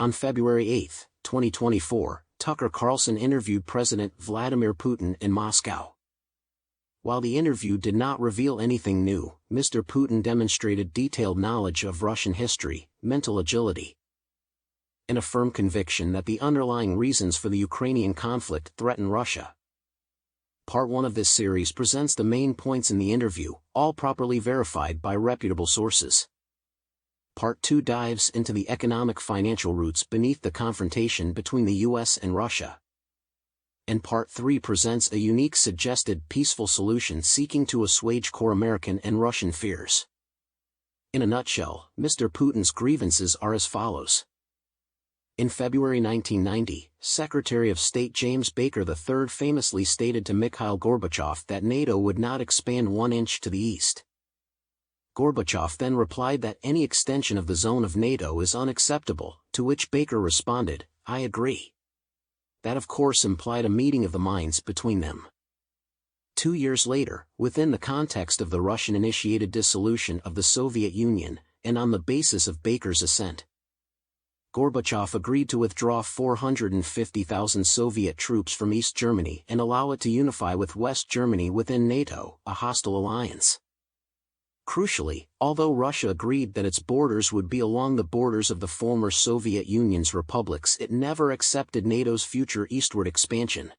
On February 8, 2024, Tucker Carlson interviewed President Vladimir Putin in Moscow. While the interview did not reveal anything new, Mr. Putin demonstrated detailed knowledge of Russian history, mental agility, and a firm conviction that the underlying reasons for the Ukrainian conflict threaten Russia. Part 1 of this series presents the main points in the interview, all properly verified by reputable sources. Part 2 dives into the economic-financial roots beneath the confrontation between the US and Russia. And Part 3 presents a unique suggested peaceful solution seeking to assuage core American and Russian fears. In a nutshell, Mr. Putin's grievances are as follows. In February 1990, Secretary of State James Baker III famously stated to Mikhail Gorbachev that NATO would not expand 1 inch to the east. Gorbachev then replied that any extension of the zone of NATO is unacceptable, to which Baker responded, "I agree." That of course implied a meeting of the minds between them. 2 years later, within the context of the Russian-initiated dissolution of the Soviet Union, and on the basis of Baker's assent, Gorbachev agreed to withdraw 450,000 Soviet troops from East Germany and allow it to unify with West Germany within NATO, a hostile alliance. Crucially, although Russia agreed that its borders would be along the borders of the former Soviet Union's republics, it never accepted NATO's future eastward expansion.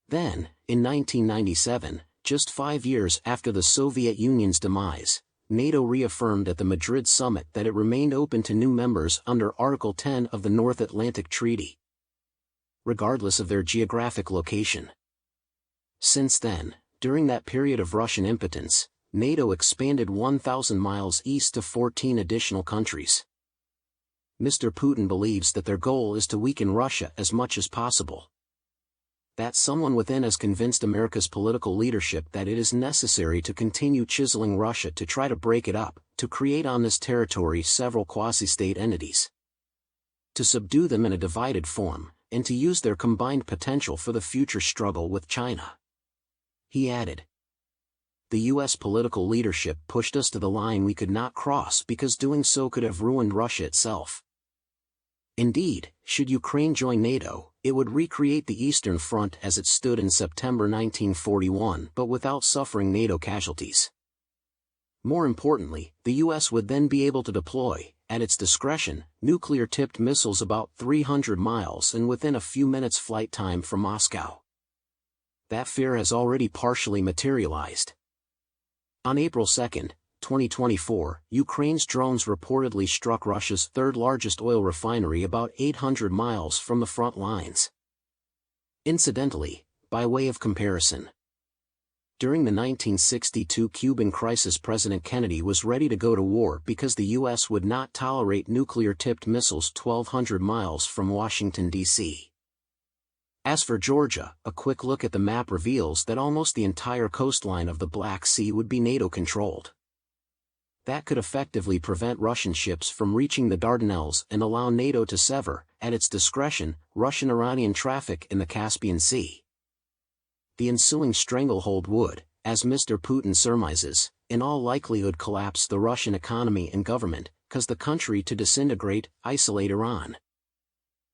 Then, in 1997, just 5 years after the Soviet Union's demise, NATO reaffirmed at the Madrid summit that it remained open to new members under Article 10 of the North Atlantic Treaty, regardless of their geographic location. Since then, during that period of Russian impotence, NATO expanded 1,000 miles east to 14 additional countries. Mr. Putin believes that their goal is to weaken Russia as much as possible. That someone within has convinced America's political leadership that it is necessary to continue chiseling Russia to try to break it up, to create on this territory several quasi-state entities, to subdue them in a divided form, and to use their combined potential for the future struggle with China. He added, "The U.S. political leadership pushed us to the line we could not cross because doing so could have ruined Russia itself. Indeed, should Ukraine join NATO, it would recreate the Eastern Front as it stood in September 1941 but without suffering NATO casualties. More importantly, the U.S. would then be able to deploy, at its discretion, nuclear-tipped missiles about 300 miles and within a few minutes flight time from Moscow. That fear has already partially materialized. On April 2, 2024, Ukraine's drones reportedly struck Russia's third-largest oil refinery about 800 miles from the front lines. Incidentally, by way of comparison, during the 1962 Cuban crisis, President Kennedy was ready to go to war because the U.S. would not tolerate nuclear-tipped missiles 1,200 miles from Washington, D.C. As for Georgia, a quick look at the map reveals that almost the entire coastline of the Black Sea would be NATO-controlled. That could effectively prevent Russian ships from reaching the Dardanelles and allow NATO to sever, at its discretion, Russian-Iranian traffic in the Caspian Sea. The ensuing stranglehold would, as Mr. Putin surmises, in all likelihood collapse the Russian economy and government, cause the country to disintegrate, isolate Iran,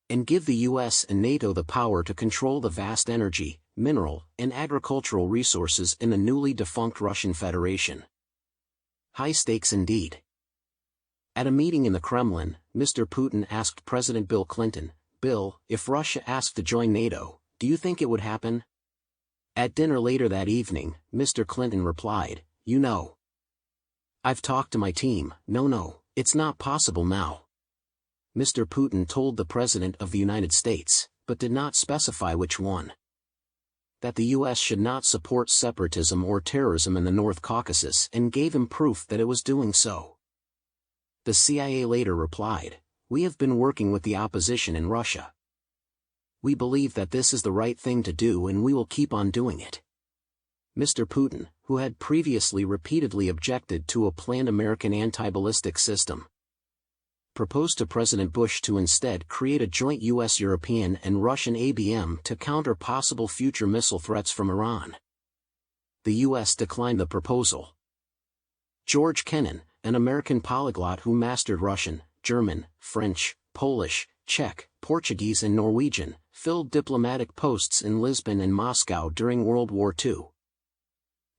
and give the US and NATO the power to control the vast energy, mineral, and agricultural resources in the newly defunct Russian Federation. High stakes indeed. At a meeting in the Kremlin, Mr. Putin asked President Bill Clinton, "Bill, if Russia asked to join NATO, do you think it would happen?" At dinner later that evening, Mr. Clinton replied, "You know, I've talked to my team, no, it's not possible now." Mr. Putin told the President of the United States, but did not specify which one, that the U.S. should not support separatism or terrorism in the North Caucasus and gave him proof that it was doing so. The CIA later replied, "We have been working with the opposition in Russia. We believe that this is the right thing to do and we will keep on doing it." Mr. Putin, who had previously repeatedly objected to a planned American anti-ballistic system, proposed to President Bush to instead create a joint U.S., European and Russian ABM to counter possible future missile threats from Iran. The U.S. declined the proposal. George Kennan, an American polyglot who mastered Russian, German, French, Polish, Czech, Portuguese and Norwegian, filled diplomatic posts in Lisbon and Moscow during World War II.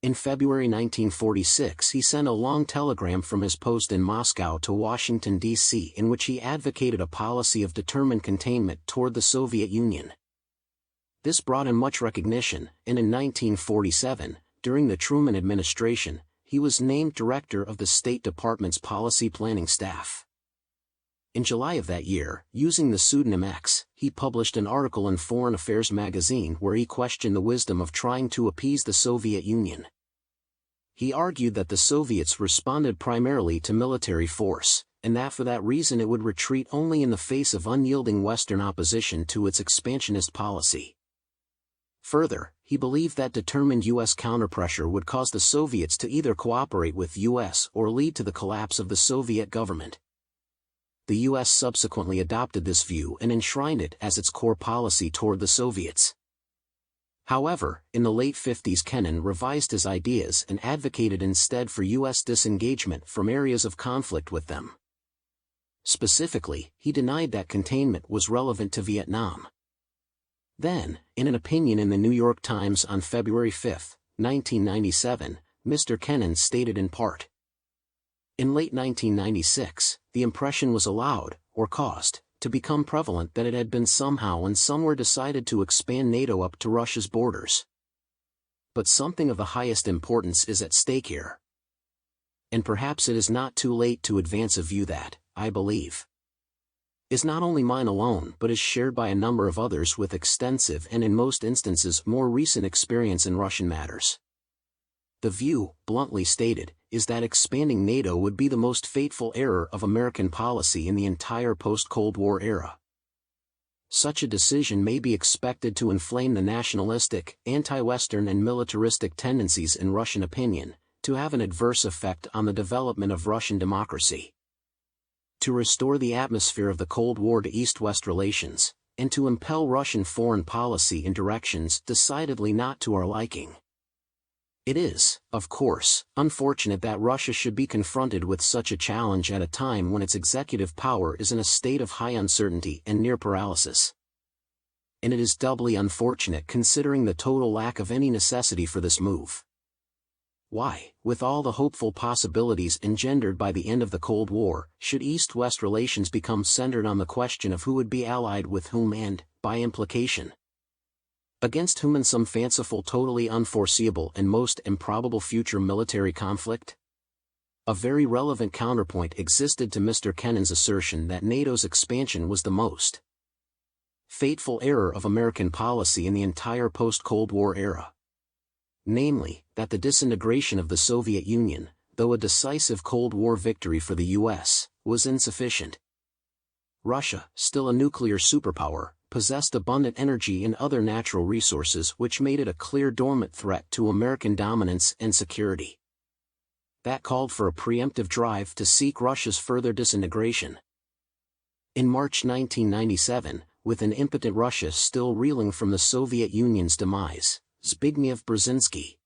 In February 1946 he sent a long telegram from his post in Moscow to Washington, D.C. in which he advocated a policy of determined containment toward the Soviet Union. This brought him much recognition, and in 1947, during the Truman administration, he was named director of the State Department's policy planning staff. In July of that year, using the pseudonym X, he published an article in Foreign Affairs magazine where he questioned the wisdom of trying to appease the Soviet Union. He argued that the Soviets responded primarily to military force, and that for that reason it would retreat only in the face of unyielding Western opposition to its expansionist policy. Further, he believed that determined U.S. counterpressure would cause the Soviets to either cooperate with U.S. or lead to the collapse of the Soviet government. The U.S. subsequently adopted this view and enshrined it as its core policy toward the Soviets. However, in the late 50s Kennan revised his ideas and advocated instead for U.S. disengagement from areas of conflict with them. Specifically, he denied that containment was relevant to Vietnam. Then, in an opinion in the New York Times on February 5, 1997, Mr. Kennan stated in part, "In late 1996, the impression was allowed, or caused, to become prevalent that it had been somehow and somewhere decided to expand NATO up to Russia's borders. But something of the highest importance is at stake here. And perhaps it is not too late to advance a view that, I believe, is not only mine alone but is shared by a number of others with extensive and in most instances more recent experience in Russian matters. The view, bluntly stated, is that expanding NATO would be the most fateful error of American policy in the entire post-Cold War era. Such a decision may be expected to inflame the nationalistic, anti-Western and militaristic tendencies in Russian opinion, to have an adverse effect on the development of Russian democracy, to restore the atmosphere of the Cold War to East-West relations, and to impel Russian foreign policy in directions decidedly not to our liking. It is, of course, unfortunate that Russia should be confronted with such a challenge at a time when its executive power is in a state of high uncertainty and near paralysis. And it is doubly unfortunate considering the total lack of any necessity for this move. Why, with all the hopeful possibilities engendered by the end of the Cold War, should East-West relations become centered on the question of who would be allied with whom and, by implication, against whom in some fanciful, totally unforeseeable and most improbable future military conflict? A very relevant counterpoint existed to Mr. Kennan's assertion that NATO's expansion was the most fateful error of American policy in the entire post-Cold War era. Namely, that the disintegration of the Soviet Union, though a decisive Cold War victory for the U.S., was insufficient. Russia, still a nuclear superpower, possessed abundant energy and other natural resources which made it a clear dormant threat to American dominance and security. That called for a preemptive drive to seek Russia's further disintegration. In March 1997, with an impotent Russia still reeling from the Soviet Union's demise, Zbigniew Brzezinski,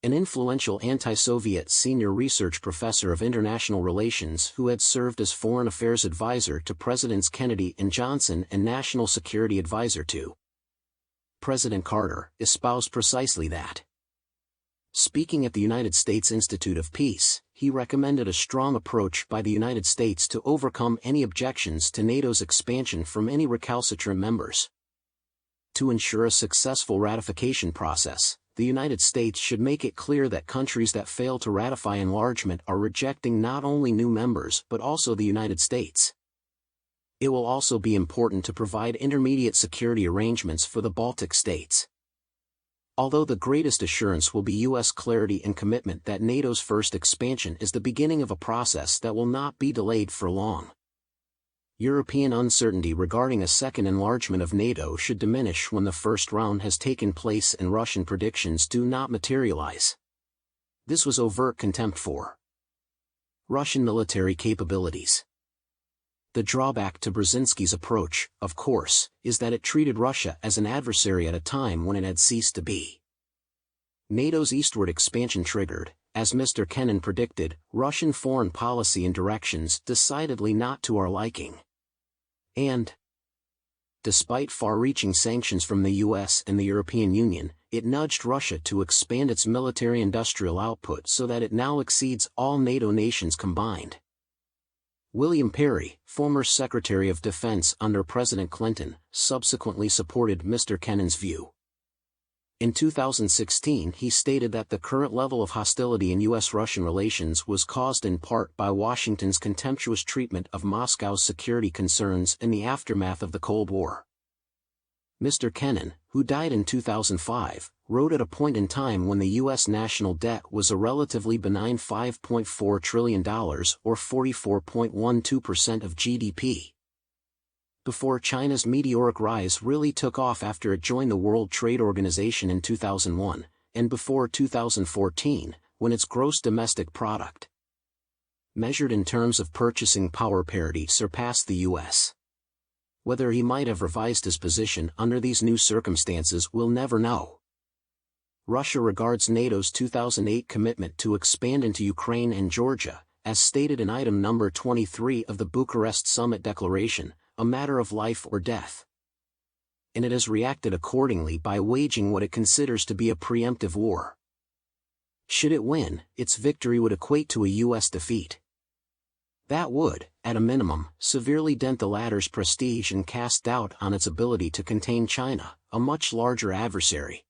an influential anti-Soviet senior research professor of international relations who had served as foreign affairs advisor to Presidents Kennedy and Johnson and national security advisor to President Carter, espoused precisely that. Speaking at the United States Institute of Peace, he recommended a strong approach by the United States to overcome any objections to NATO's expansion from any recalcitrant members. To ensure a successful ratification process, the United States should make it clear that countries that fail to ratify enlargement are rejecting not only new members but also the United States. It will also be important to provide intermediate security arrangements for the Baltic states. Although the greatest assurance will be U.S. clarity and commitment that NATO's first expansion is the beginning of a process that will not be delayed for long. European uncertainty regarding a second enlargement of NATO should diminish when the first round has taken place and Russian predictions do not materialize. This was overt contempt for Russian military capabilities. The drawback to Brzezinski's approach, of course, is that it treated Russia as an adversary at a time when it had ceased to be. NATO's eastward expansion triggered, as Mr. Kennan predicted, Russian foreign policy in directions decidedly not to our liking. And, despite far-reaching sanctions from the US and the European Union, it nudged Russia to expand its military-industrial output so that it now exceeds all NATO nations combined. William Perry, former Secretary of Defense under President Clinton, subsequently supported Mr. Kennan's view. In 2016, he stated that the current level of hostility in US-Russian relations was caused in part by Washington's contemptuous treatment of Moscow's security concerns in the aftermath of the Cold War. Mr. Kennan, who died in 2005, wrote at a point in time when the U.S. national debt was a relatively benign $5.4 trillion or 44.12% of GDP. Before China's meteoric rise really took off after it joined the World Trade Organization in 2001, and before 2014, when its gross domestic product, measured in terms of purchasing power parity, surpassed the U.S. Whether he might have revised his position under these new circumstances we'll never know. Russia regards NATO's 2008 commitment to expand into Ukraine and Georgia, as stated in item number 23 of the Bucharest Summit Declaration, a matter of life or death. And it has reacted accordingly by waging what it considers to be a preemptive war. Should it win, its victory would equate to a U.S. defeat. That would, at a minimum, severely dent the latter's prestige and cast doubt on its ability to contain China, a much larger adversary.